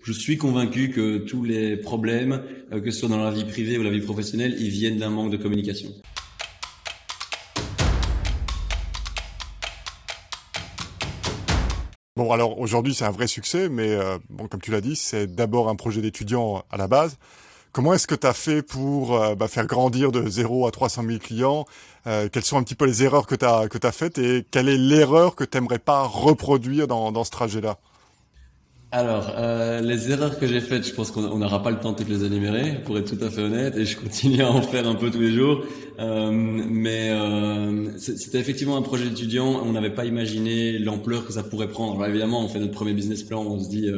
je suis convaincu que tous les problèmes, que ce soit dans la vie privée ou la vie professionnelle, ils viennent d'un manque de communication. Bon, alors aujourd'hui, c'est un vrai succès, mais bon, comme tu l'as dit, c'est d'abord un projet d'étudiant à la base. Comment est-ce que tu as fait pour faire grandir de 0 à 300 000 clients? Quelles sont un petit peu les erreurs que tu as faites et quelle est l'erreur que tu n'aimerais pas reproduire dans ce trajet-là? Alors, les erreurs que j'ai faites, je pense qu'on n'aura pas le temps de toutes les énumérer, pour être tout à fait honnête, et je continue à en faire un peu tous les jours. C'était effectivement un projet d'étudiant. On n'avait pas imaginé l'ampleur que ça pourrait prendre. Alors évidemment, on fait notre premier business plan, on se dit,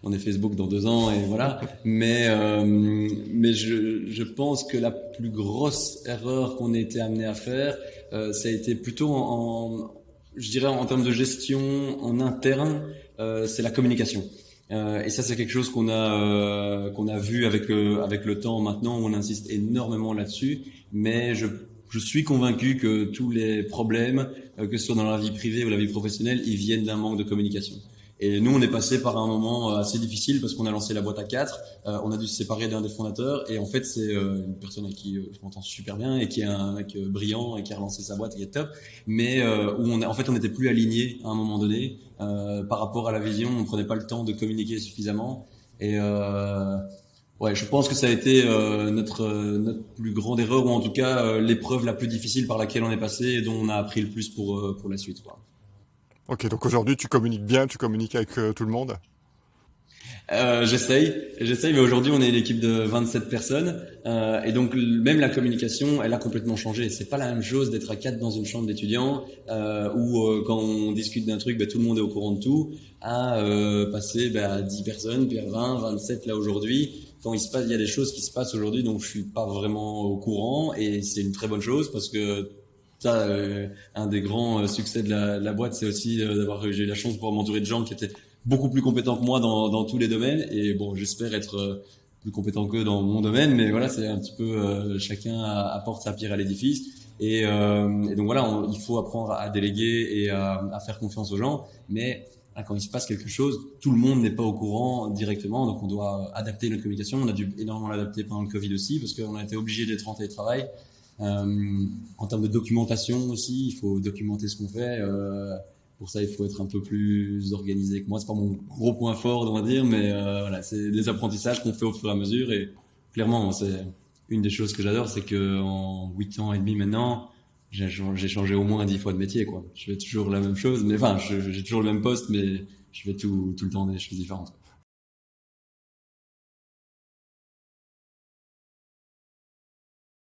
on est Facebook dans 2 ans et voilà. Mais je pense que la plus grosse erreur qu'on ait été amené à faire, ça a été plutôt je dirais en termes de gestion en interne, c'est la communication. Et ça, c'est quelque chose qu'on a vu avec le temps maintenant, où on insiste énormément là-dessus. Mais je suis convaincu que tous les problèmes, que ce soit dans la vie privée ou la vie professionnelle, ils viennent d'un manque de communication. Et nous, on est passé par un moment assez difficile parce qu'on a lancé la boîte à 4. On a dû se séparer d'un des fondateurs. Et en fait, c'est une personne avec qui je m'entends super bien et qui est un mec brillant et qui a relancé sa boîte et qui est top. Mais où en fait, on n'était plus alignés à un moment donné par rapport à la vision. On ne prenait pas le temps de communiquer suffisamment. Et ouais, je pense que ça a été notre plus grande erreur, ou en tout cas l'épreuve la plus difficile par laquelle on est passé et dont on a appris le plus pour la suite, quoi. Ok, donc aujourd'hui, tu communiques bien, tu communiques avec tout le monde? J'essaye, mais aujourd'hui on est une équipe de 27 personnes et donc même la communication, elle a complètement changé. C'est pas la même chose d'être à 4 dans une chambre d'étudiants où quand on discute d'un truc, tout le monde est au courant de tout, à passer à 10 personnes, puis à 20, 27 là aujourd'hui. Quand il y a des choses qui se passent aujourd'hui, donc je suis pas vraiment au courant, et c'est une très bonne chose parce que ça, un des grands succès de la boîte, c'est aussi j'ai eu la chance de pouvoir m'entourer de gens qui étaient beaucoup plus compétents que moi dans tous les domaines. Et bon, j'espère être plus compétent qu'eux dans mon domaine, mais voilà, c'est un petit peu chacun apporte sa pierre à l'édifice. Et donc voilà, il faut apprendre à déléguer et à faire confiance aux gens. Mais quand il se passe quelque chose, tout le monde n'est pas au courant directement, donc on doit adapter notre communication. On a dû énormément l'adapter pendant le Covid aussi, parce qu'on a été obligé d'être en télétravail. En termes de documentation aussi, il faut documenter ce qu'on fait. Pour ça, il faut être un peu plus organisé que moi. C'est pas mon gros point fort, on va dire, mais voilà, c'est des apprentissages qu'on fait au fur et à mesure. Et clairement, c'est une des choses que j'adore, c'est que en 8 ans et demi maintenant, j'ai changé au moins 10 fois de métier, quoi. Je fais toujours la même chose, mais enfin, j'ai toujours le même poste, mais je fais tout le temps des choses différentes.